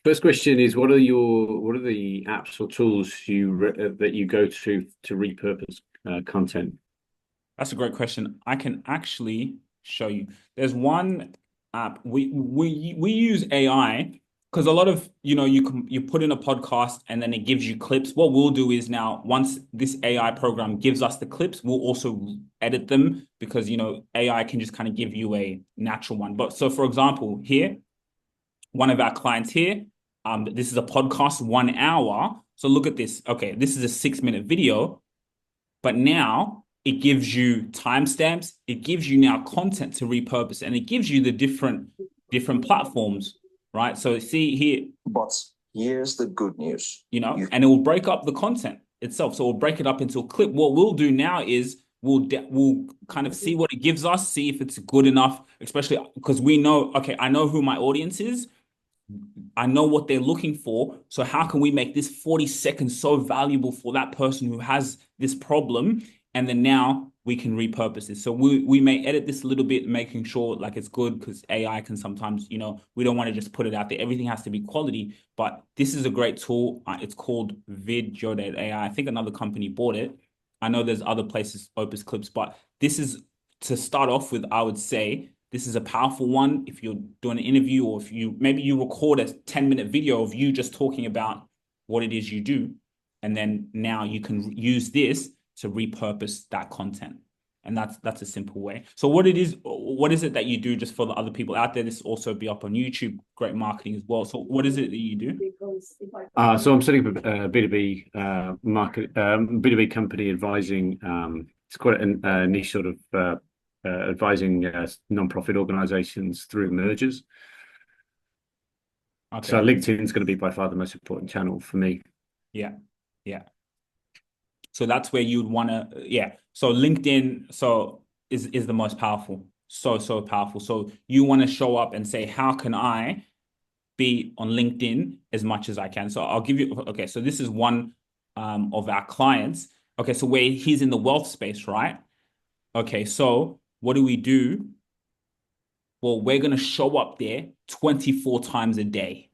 First question is, what are the apps or tools that you go to repurpose content? That's a great question. I can actually show you. There's one app we use AI because a lot of you put in a podcast and then it gives you clips. What we'll do is now once this AI program gives us the clips, we'll also edit them because AI can just kind of give you a natural one. But so for example, here, one of our clients here, this is a podcast 1 hour. So look at this. Okay, this is a 6 minute video. But now it gives you timestamps, it gives you now content to repurpose, and it gives you the different platforms, right? So see here, But here's the good news. and it will break up the content itself. So we'll break it up into a clip. What we'll do now is we'll kind of see what it gives us, see if it's good enough, especially because we know, okay, I know who my audience is. I know what they're looking for. So how can we make this 40 seconds so valuable for that person who has this problem? And then now we can repurpose this. So we may edit this a little bit, making sure like it's good because AI can sometimes, we don't want to just put it out there. Everything has to be quality. But this is a great tool. It's called Video.ai. I think another company bought it. I know there's other places, Opus Clips, but this is to start off with, I would say this is a powerful one. If you're doing an interview or if maybe you record a 10-minute video of you just talking about what it is you do. And then now you can use this to repurpose that content. And that's a simple way. So what is it that you do just for the other people out there? This will also be up on YouTube, great marketing as well. So what is it that you do? So I'm setting up a B2B market, B2B company advising. It's quite a niche sort of advising non-profit organizations through mergers. So Okay. LinkedIn is going to be by far the most important channel for me. Yeah. Yeah. So that's where you'd want to, yeah. So LinkedIn, is the most powerful. So powerful. So you want to show up and say, how can I be on LinkedIn as much as I can? So I'll give you, okay. So this is one of our clients. Okay. So where he's in the wealth space, right? Okay. So what do we do? Well, we're going to show up there 24 times a day.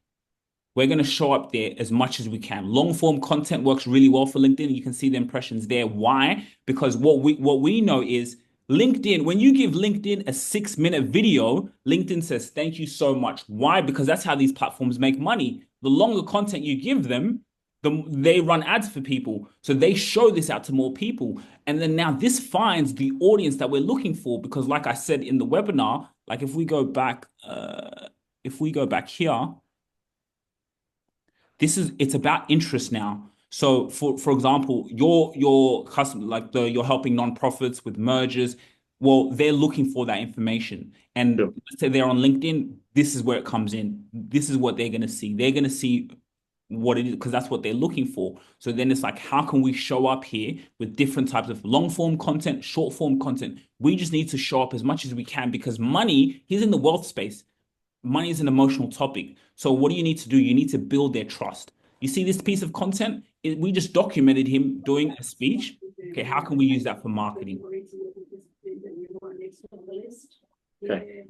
We're going to show up there as much as we can. Long form content works really well for LinkedIn. You can see the impressions there. Why? Because what we know is LinkedIn, when you give LinkedIn a 6 minute video, LinkedIn says, thank you so much. Why? Because that's how these platforms make money. The longer content you give them, they run ads for people. So they show this out to more people. And then now this finds the audience that we're looking for. Because like I said in the webinar, like if we go back here, it's about interest now. So for example, your customer, like you're helping nonprofits with mergers. Well, they're looking for that information. And Sure. let's say they're on LinkedIn, this is where it comes in. This is what they're gonna see. They're gonna see what it is because that's what they're looking for. So then it's like, how can we show up here with different types of long form content, short form content? We just need to show up as much as we can because money, he's in the wealth space. Money is an emotional topic. So what do you need to do? You need to build their trust. You see this piece of content? We just documented him doing a speech. Okay, how can we use that for marketing? Okay.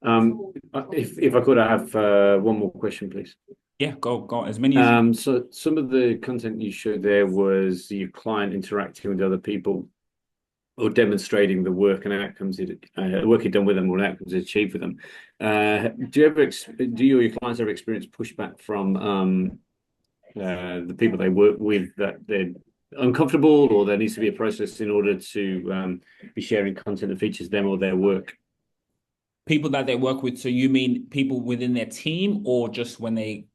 If I could, I have one more question, please. Yeah, go as many as you. So some of the content you showed there was your client interacting with other people or demonstrating the work and outcomes work you've done with them or outcomes achieved with them. Do you or your clients ever experience pushback from the people they work with that they're uncomfortable or there needs to be a process in order to be sharing content that features them or their work? People that they work with. So you mean people within their team or just when they.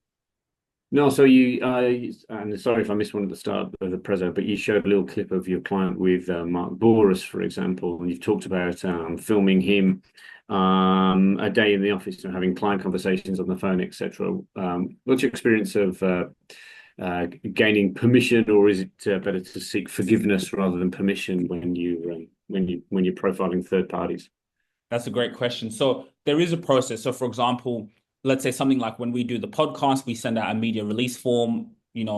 No, and sorry if I missed one at the start of the preso, but you showed a little clip of your client with Mark Boris, for example, and you've talked about filming him a day in the office and having client conversations on the phone, etc. What's your experience of gaining permission, or is it better to seek forgiveness rather than permission when you're profiling third parties? That's a great question. So there is a process. So for example, let's say something like when we do the podcast, we send out a media release form,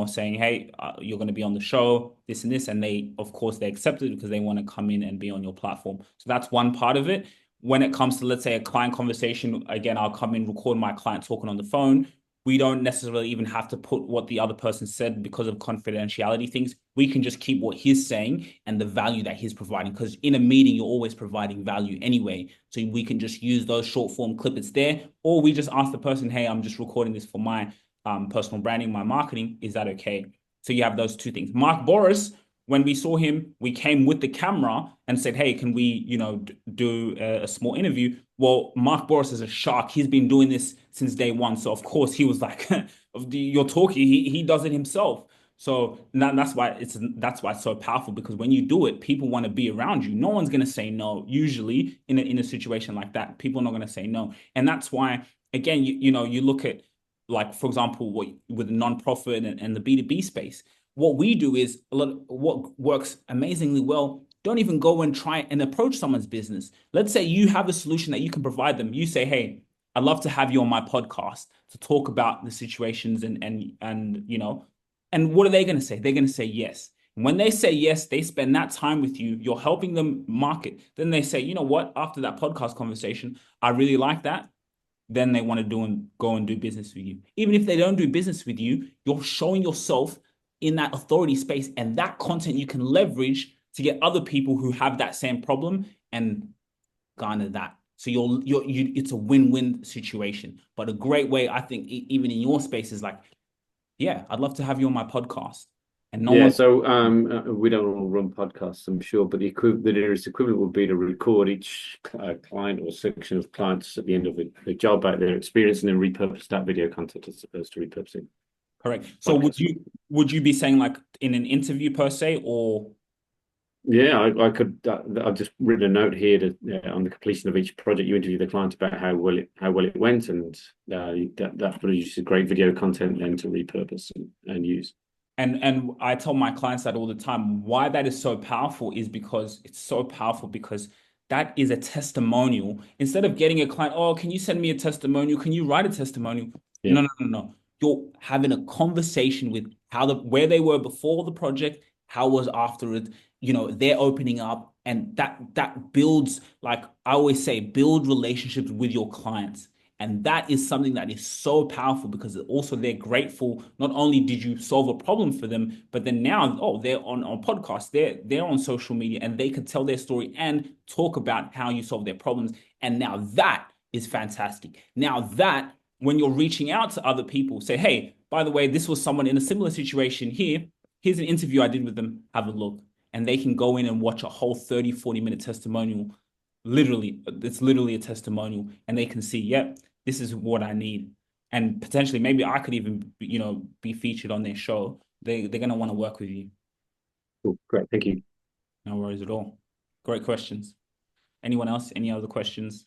saying, hey, you're going to be on the show, this and this. And of course, they accept it because they want to come in and be on your platform. So that's one part of it. When it comes to, let's say, a client conversation, again, I'll come in, record my client talking on the phone. we don't necessarily even have to put what the other person said because of confidentiality things. We can just keep what he's saying and the value that he's providing. Because in a meeting, you're always providing value anyway. So we can just use those short form clips there, or we just ask the person, hey, I'm just recording this for my personal branding, my marketing. Is that okay? So you have those two things. Mark Boris, when we saw him, we came with the camera and said, hey, can we, do a small interview? Well, Mark Boris is a shark. He's been doing this since day one. So of course he was like, you're talking, he does it himself. So that's why it's so powerful, because when you do it, people want to be around you. No one's going to say no. Usually in a situation like that, people are not going to say no. And that's why, again, you look at, like, for example, with the nonprofit and the B2B space, what we do is what works amazingly well. Don't even go and try and approach someone's business. Let's say you have a solution that you can provide them. You say, hey, I'd love to have you on my podcast to talk about the situations and what are they going to say? They're going to say yes. And when they say yes, they spend that time with you. You're helping them market. Then they say, you know what? After that podcast conversation, I really like that. Then they want to go and do business with you. Even if they don't do business with you, you're showing yourself in that authority space, and that content you can leverage to get other people who have that same problem and garner that. So it's a win-win situation. But a great way, I think, even in your space, is like, yeah, I'd love to have you on my podcast. And no Yeah, one. so we don't all run podcasts, I'm sure, but the nearest equivalent would be to record each client or section of clients at the end of a job about their experience, and then repurpose that video content as opposed to repurposing Correct. So would podcast. you be saying, like, in an interview per se, or? Yeah, I could. I've just written a note here to on the completion of each project, you interview the client about how well it went, and that produces great video content then to repurpose and use. And I tell my clients that all the time. Why that is so powerful is because it's so powerful because that is a testimonial. Instead of getting a client, oh, can you send me a testimonial? Can you write a testimonial? Yeah. No, no, no, no. You're having a conversation with where they were before the project, how it was after it. They're opening up, and that builds, like I always say, build relationships with your clients. And that is something that is so powerful, because also they're grateful. Not only did you solve a problem for them, but then now, oh, they're on podcasts, they're on social media, and they can tell their story and talk about how you solve their problems. And now that is fantastic. Now that when you're reaching out to other people, say, hey, by the way, this was someone in a similar situation here. Here's an interview I did with them. Have a look. And they can go in and watch a whole 30, 40-minute testimonial. Literally, it's literally a testimonial, and they can see, yep, this is what I need. And potentially, maybe I could even, be featured on their show. They're going to want to work with you. Cool. Great. Thank you. No worries at all. Great questions. Anyone else? Any other questions?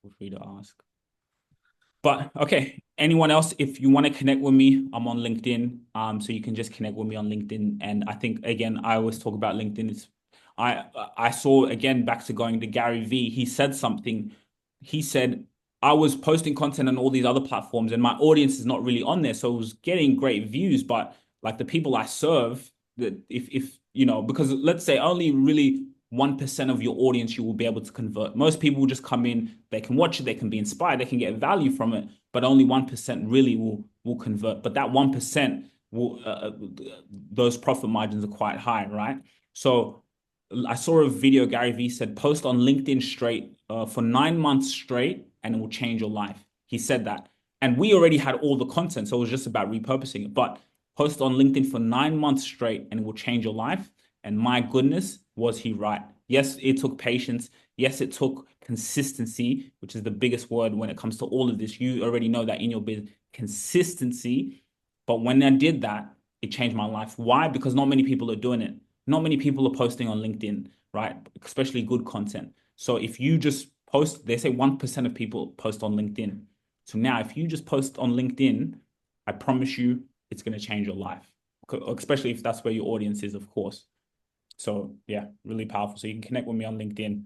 Feel free to ask. But okay, anyone else, if you want to connect with me, I'm on LinkedIn. So you can just connect with me on LinkedIn. And I think, again, I always talk about LinkedIn. I saw, again, back to going to Gary V, he said something. He said, I was posting content on all these other platforms and my audience is not really on there. So it was getting great views, but like the people I serve, that if because let's say only really 1% of your audience you will be able to convert. Most people will just come in, they can watch it, they can be inspired, they can get value from it, but only 1% really will convert. But that 1% will those profit margins are quite high, right? So I saw a video, Gary Vee said, post on LinkedIn straight for 9 months straight, and it will change your life. He said that. And we already had all the content, so it was just about repurposing it. But post on LinkedIn for 9 months straight, and it will change your life. And my goodness, was he right? Yes, it took patience. Yes, it took consistency, which is the biggest word when it comes to all of this. You already know that in your business, consistency. But when I did that, it changed my life. Why? Because not many people are doing it. Not many people are posting on LinkedIn, right? Especially good content. So if you just post, they say 1% of people post on LinkedIn. So now if you just post on LinkedIn, I promise you it's going to change your life, especially if that's where your audience is, of course. So yeah, really powerful. So you can connect with me on LinkedIn.